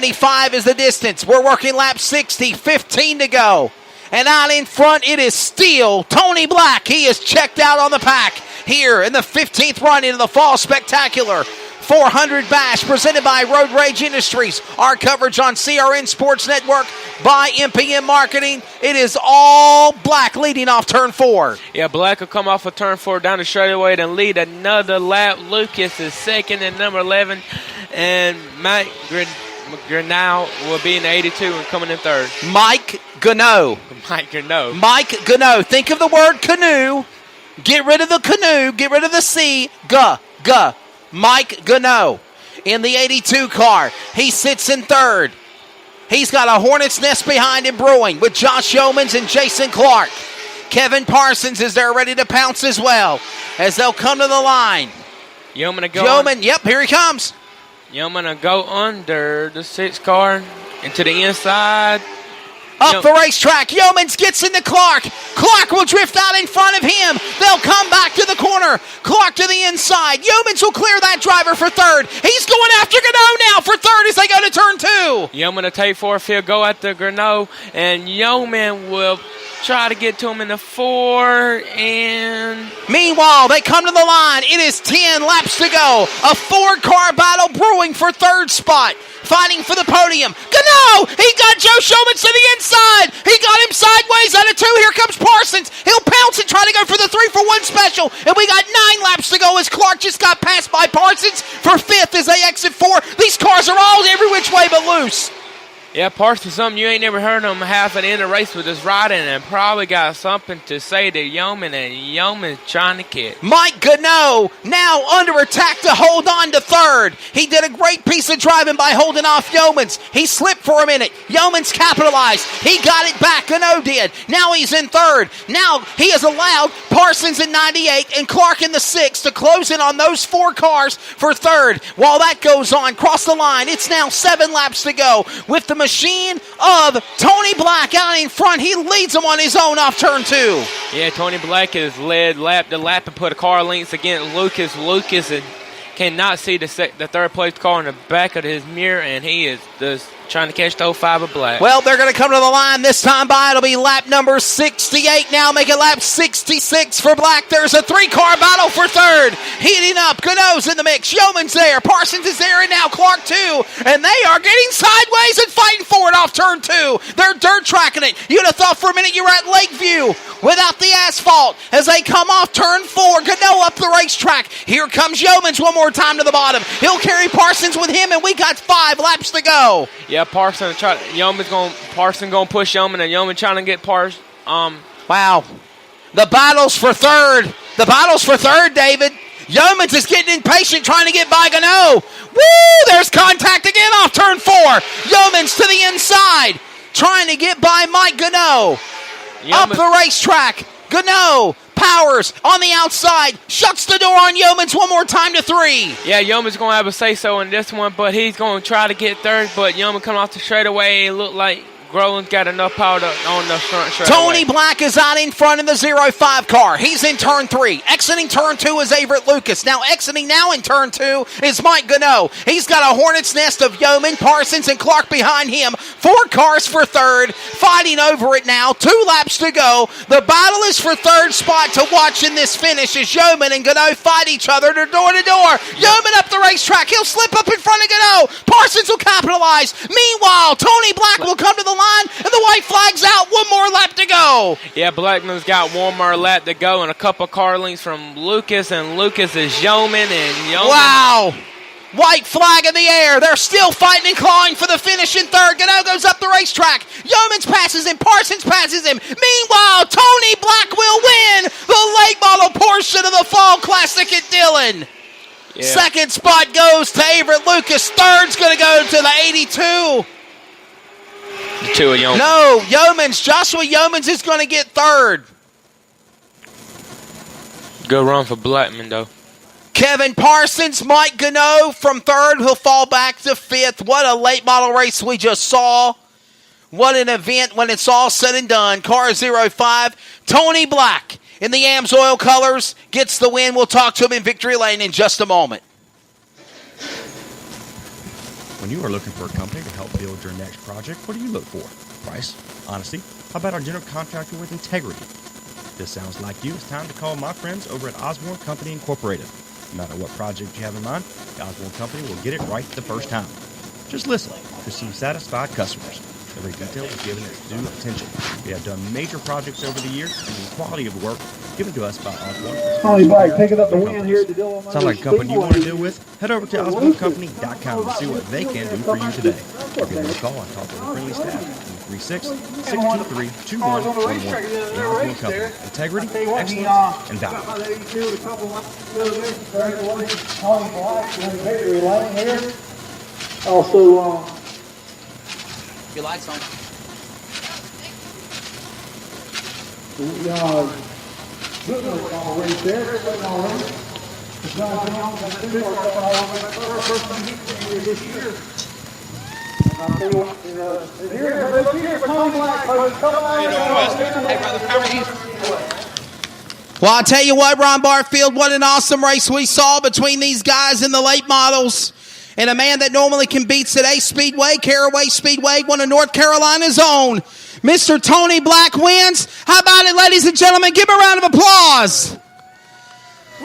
75 is the distance. We're working lap 60, 15 to go. And out in front, it is still Tony Black. He is checked out on the pack here in the 15th run into the Fall Spectacular 400 Bash presented by Road Rage Industries. Our coverage on CRN Sports Network by MPM Marketing. It is all Black leading off turn 4. Yeah, Black will come off of turn 4 down the straightaway and lead another lap. Lucas is second at number 11. And Mike Grenau will be in the 82 and coming in third. Mike Gano. Think of the word canoe. Get rid of the canoe. Get rid of the C. Mike Gano in the 82 car. He sits in third. He's got a hornet's nest behind him brewing with Josh Yeomans and Jason Clark. Kevin Parsons is there ready to pounce as well as they'll come to the line. Yeoman, yep, here he comes. Yeoman will go under the 6 car into the inside. Up the racetrack, Yeomans gets into Clark. Clark will drift out in front of him. They'll come back to the corner. Clark to the inside. Yeomans will clear that driver for third. He's going after Gano now for third as they go to turn 2. Yeoman will take 4th. He'll go after Gano, and Yeoman will try to get to him in the 4, and meanwhile, they come to the line. It is 10 laps to go. A 4-car battle brewing for third spot. Fighting for the podium. Gano! He got Joe Showman to the inside. He got him sideways out of 2. Here comes Parsons. He'll pounce and try to go for the 3-for-1 special. And we got 9 laps to go as Clark just got passed by Parsons for 5th as they exit 4. These cars are all every which way but loose. Yeah, Parsons, something you ain't never heard him have at the end of the race with his riding, and probably got something to say to Yeoman, and Yeoman's trying to catch. Mike Gano now under attack to hold on to third. He did a great piece of driving by holding off Yeomans. He slipped for a minute. Yeomans capitalized. He got it back. Gano did. Now he's in third. Now he has allowed Parsons in 98 and Clark in the 6 to close in on those 4 cars for third. While that goes on, cross the line. It's now 7 laps to go with the machine of Tony Black out in front. He leads them on his own off turn 2. Yeah, Tony Black has led lap to lap and put a car length against Lucas. Lucas cannot see the third place car in the back of his mirror, and he is just trying to catch the 05 of Black. Well, they're going to come to the line this time by. It'll be lap number 68 now, making lap 66 for Black. There's a 3-car battle for third. Heating up. Gano's in the mix. Yeoman's there. Parsons is there, and now Clark too. And they are getting sideways and fighting for it off turn 2. They're dirt tracking it. You'd have thought for a minute you were at Lakeview without the asphalt as they come off turn 4. Gano up the racetrack. Here comes Yeomans one more time to the bottom. He'll carry Parsons with him, and we got 5 laps to go. Yeah, Parsons gonna push Yeoman, and Yeoman trying to get Parsons. Wow. The battle's for third. David. Yeomans is getting impatient trying to get by Gano. Woo! There's contact again off turn 4. Yeomans to the inside trying to get by Mike Gano. Up the racetrack. Gano powers on the outside, shuts the door on Yeomans one more time to 3. Yeah, Yeoman's going to have a say-so in this one, but he's going to try to get third, but Yeoman coming off the straightaway. It looked like Groland's got enough power on the front straightaway. Tony Black is out in front in the 05 car. He's in turn 3. Exiting turn 2 is Everett Lucas. Now exiting now in turn 2 is Mike Gano. He's got a hornet's nest of Yeoman, Parsons, and Clark behind him. 4 cars for third. Fighting over it now. 2 laps to go. The battle is for third spot to watch in this finish as Yeoman and Gano fight each other door to door. Yeoman up the racetrack. He'll slip up in front of Gano. Parsons will capitalize. Meanwhile, Tony Black will come to the line, and the white flag's out. 1 more lap to go. Yeah, Blackman's got 1 more lap to go and a couple car lengths from Lucas, and Lucas is Yeoman, and Yeoman. Wow. White flag in the air. They're still fighting and clawing for the finish in third. Gano goes up the racetrack. Yeomans passes him. Parsons passes him. Meanwhile, Tony Black will win the late model portion of the Fall Classic at Dillon. Yeah. Second spot goes to Everett Lucas. Third's going to go to the 82. To a Yeoman. No, Yeomans. Joshua Yeomans is going to get third. Good run for Blackman, though. Kevin Parsons, Mike Gano from third. He'll fall back to 5th. What a late model race we just saw. What an event when it's all said and done. Car 05, Tony Black in the AMSOIL colors gets the win. We'll talk to him in Victory Lane in just a moment. When you are looking for a company to help build your next project, what do you look for? Price? Honesty? How about our general contractor with integrity? If this sounds like you, it's time to call my friends over at Osborne Company Incorporated. No matter what project you have in mind, the Osborne Company will get it right the first time. Just listen to see satisfied customers. Every detail is given its due attention. We have done major projects over the years, and the quality of work given to us by Osborne. Tony Black picking up the win here at the Dillon. Sound like a company you want to deal with? Head over to OsborneCompany.com and see what they can do for you today. Or give them a call and talk to the friendly staff. 336-623-2111. The Osborne Company. Integrity, excellence, and value. Also, Your lights on. Well, I'll tell you what, Ron Barfield, what an awesome race we saw between these guys in the late models. And a man that normally can beat today, Speedway, Caraway Speedway, one of North Carolina's own. Mr. Tony Black wins. How about it, ladies and gentlemen? Give him a round of applause.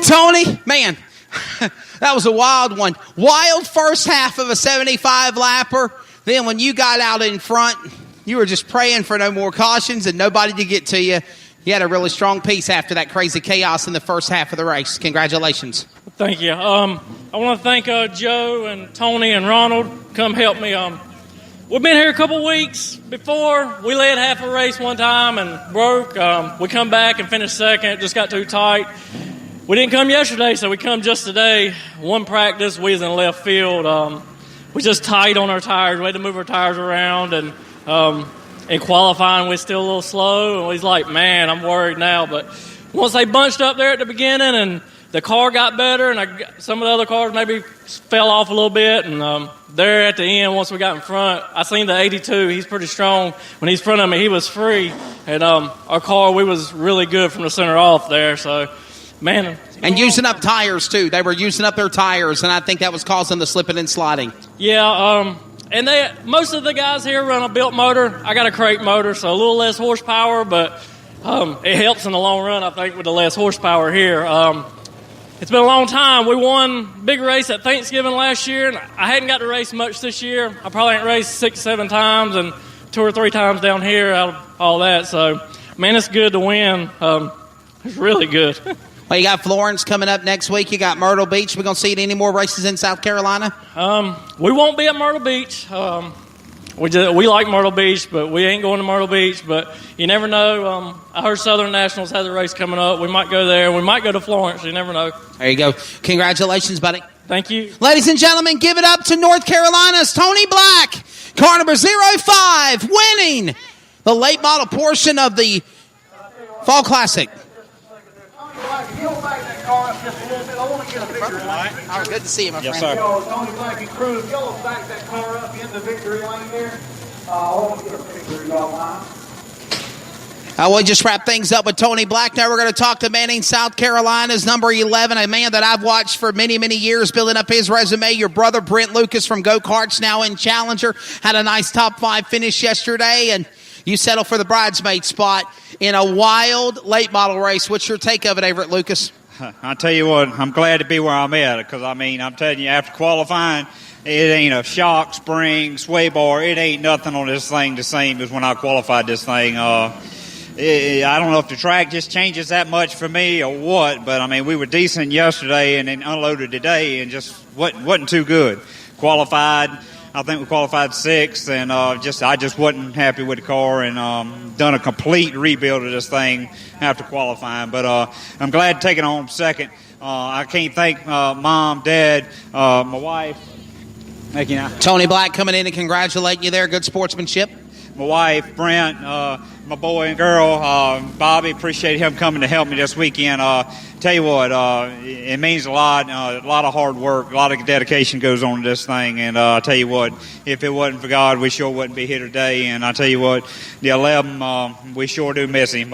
Tony, man, that was a wild one. Wild first half of a 75-lapper. Then when you got out in front, you were just praying for no more cautions and nobody to get to you. You had a really strong piece after that crazy chaos in the first half of the race. Congratulations. Thank you. I want to thank Joe and Tony and Ronald. Come help me. We've been here a couple weeks before. We led half a race one time and broke. We come back and finished second. It just got too tight. We didn't come yesterday, so we come just today. One practice, we was in left field. We just tight on our tires. We had to move our tires around. And in qualifying, we're still a little slow. And he's like, man, I'm worried now. But once they bunched up there at the beginning and the car got better, and some of the other cars maybe fell off a little bit. And there at the end, once we got in front, I seen the 82. He's pretty strong. When he's in front of me, he was free. And our car, we was really good from the center off there. So, man. And using up tires, too. They were using up their tires, and I think that was causing the slipping and sliding. Yeah, and most of the guys here run a built motor. I got a crate motor, so a little less horsepower, but it helps in the long run, I think, with the less horsepower here. It's been a long time. We won big race at Thanksgiving last year, and I hadn't got to race much this year. I probably ain't raced 6-7 times and 2 or 3 times down here out of all that. So, man, it's good to win. It's really good. Well, you got Florence coming up next week. You got Myrtle Beach. We're going to see any more races in South Carolina? We won't be at Myrtle Beach. We like Myrtle Beach, but we ain't going to Myrtle Beach. But you never know. I heard Southern Nationals has a race coming up. We might go there. We might go to Florence. You never know. There you go. Congratulations, buddy. Thank you. Ladies and gentlemen, give it up to North Carolina's Tony Black. Car number 05, winning the late model portion of the Fall Classic. All right, good to see you, my friend. Sir. Tony Black and crew, if y'all back that car up in the victory lane there, I want to get a picture, y'all. We'll just wrap things up with Tony Black. Now we're going to talk to Manning, South Carolina's number 11, a man that I've watched for many, many years, building up his resume. Your brother, Brent Lucas from Go-Karts, now in Challenger, had a nice top 5 finish yesterday, and you settle for the bridesmaid spot in a wild late model race. What's your take of it, Everett Lucas? I'll tell you what, I'm glad to be where I'm at because, I mean, I'm telling you, after qualifying, it ain't a shock, spring, sway bar. It ain't nothing on this thing the same as when I qualified this thing. I don't know if the track just changes that much for me or what, but, I mean, we were decent yesterday and then unloaded today and just wasn't too good. Qualified. I think we qualified 6th, and I just wasn't happy with the car, and done a complete rebuild of this thing after qualifying. But I'm glad to take it home second. I can't thank Mom, Dad, my wife. Thank you. Now. Tony Black coming in and congratulating you there. Good sportsmanship. My wife, Brent, my boy and girl, Bobby, appreciate him coming to help me this weekend. Tell you what, it means a lot of hard work, a lot of dedication goes on to this thing. And I'll tell you what, if it wasn't for God, we sure wouldn't be here today. And I'll tell you what, the 11, we sure do miss him.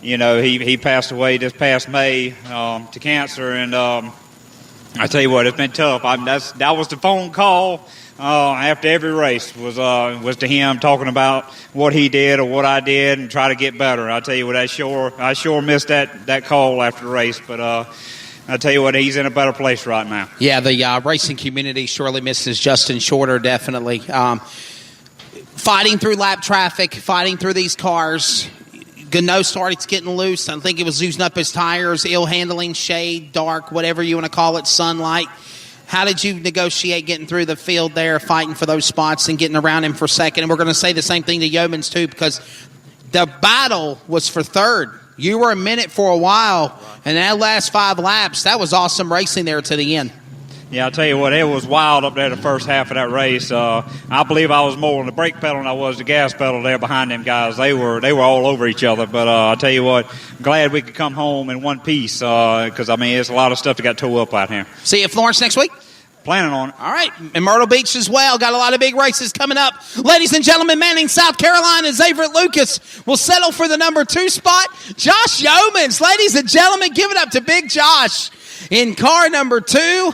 He passed away this past May to cancer, and I tell you what, it's been tough. That was the phone call after every race was to him talking about what he did or what I did and try to get better. I tell you what, I sure missed that call after the race, but I tell you what, he's in a better place right now. Yeah, the racing community surely misses Justin Shorter, definitely. Fighting through lap traffic, fighting through these cars. Gano started getting loose. I think it was using up his tires, ill handling, shade, dark, whatever you want to call it, sunlight. How did you negotiate getting through the field there, fighting for those spots and getting around him for second? And we're going to say the same thing to Yeomans, too, because the battle was for third. You were a minute for a while, and that last 5 laps, that was awesome racing there to the end. Yeah, I'll tell you what, it was wild up there the first half of that race. I believe I was more on the brake pedal than I was the gas pedal there behind them guys. They were all over each other. But I'll tell you what, glad we could come home in one piece because, it's a lot of stuff that got towed up out here. See you at Florence next week? Planning on it. All right. In Myrtle Beach as well. Got a lot of big races coming up. Ladies and gentlemen, Manning, South Carolina, Xavier Lucas will settle for the number 2 spot. Josh Yeomans, ladies and gentlemen, give it up to Big Josh in car number 2.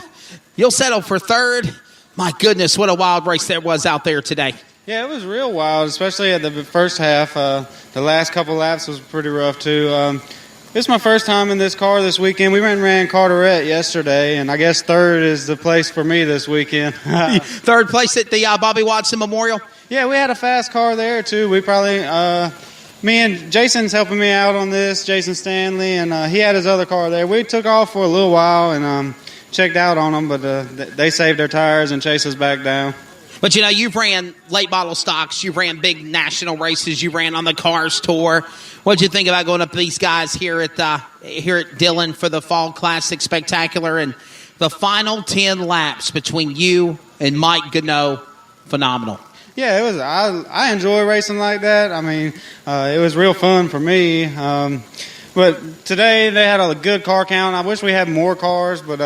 You'll settle for third. My goodness, what a wild race there was out there today. Yeah, it was real wild, especially at the first half. The last couple laps was pretty rough, too. It's my first time in this car this weekend. We went and ran Carteret yesterday, and I guess third is the place for me this weekend. Third place at the Bobby Watson Memorial? Yeah, we had a fast car there, too. We probably me and Jason's helping me out on this, Jason Stanley, and he had his other car there. We took off for a little while and checked out on them, but they saved their tires and chased us back down. But, you ran late model stocks. You ran big national races. You ran on the Cars Tour. What did you think about going up to these guys here at Dillon for the Fall Classic Spectacular and the final 10 laps between you and Mike Gano? Phenomenal. Yeah, it was. I enjoy racing like that. It was real fun for me. But today they had a good car count. I wish we had more cars, but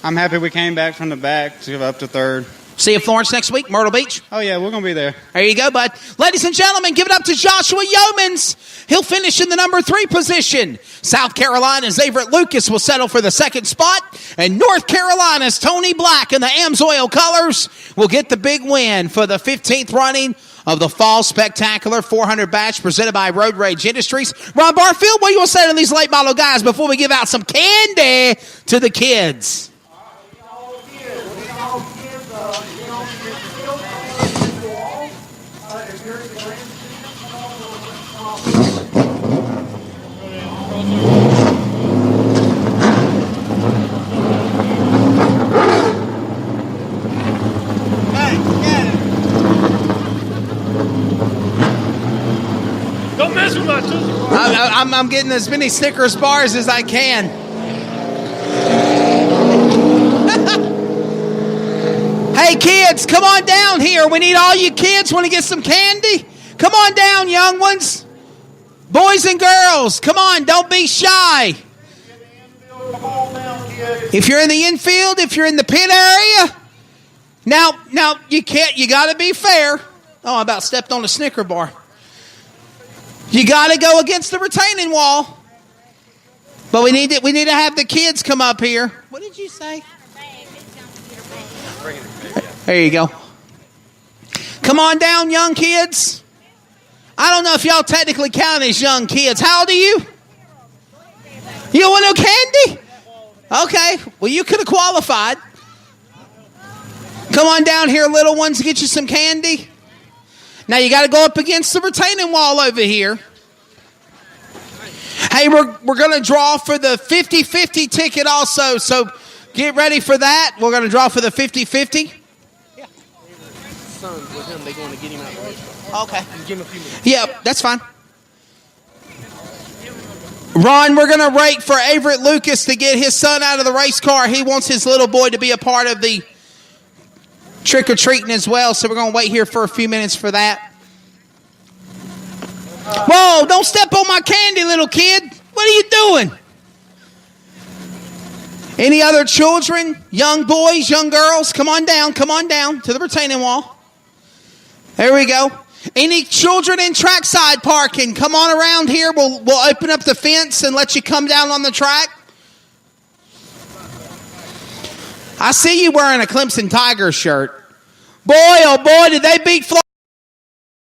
I'm happy we came back from the back to go up to third. See you at Florence next week, Myrtle Beach. Oh, yeah, we're going to be there. There you go, bud. Ladies and gentlemen, give it up to Joshua Yeomans. He'll finish in the number 3 position. South Carolina's Xavier Lucas will settle for the 2nd spot. And North Carolina's Tony Black in the Amsoil colors will get the big win for the 15th running of the Fall Spectacular 400 batch presented by Road Rage Industries. Ron Barfield, what do you want to say to these late model guys before we give out some candy to the kids? Don't mess with my Tootsie Roll. I'm getting as many Snickers bars as I can. Hey, kids, come on down here. We need all you kids. Want to get some candy? Come on down, young ones. Boys and girls, come on. Don't be shy. If you're in the infield, if you're in the pit area. Now, you can't. You got to be fair. Oh, I about stepped on a Snicker bar. You got to go against the retaining wall. But we need to have the kids come up here. What did you say? There you go. Come on down, young kids. I don't know if y'all technically count as young kids. How old are you? You don't want no candy? Okay. Well, you could have qualified. Come on down here, little ones, to get you some candy. Now you got to go up against the retaining wall over here. Hey, we're going to draw for the 50-50 ticket also, so get ready for that. We're going to draw for the 50-50. Yeah. Son with him, they're going to get him out of the race. Okay. Just give him a few minutes. Yeah, that's fine. Ron, we're going to wait for Everett Lucas to get his son out of the race car. He wants his little boy to be a part of the trick-or-treating as well, so we're going to wait here for a few minutes for that. Whoa, don't step on my candy, little kid. What are you doing? Any other children, young boys, young girls? Come on down to the retaining wall. There we go. Any children in trackside parking, come on around here. We'll open up the fence and let you come down on the track. I see you wearing a Clemson Tigers shirt. Boy, oh boy, did they beat Florida.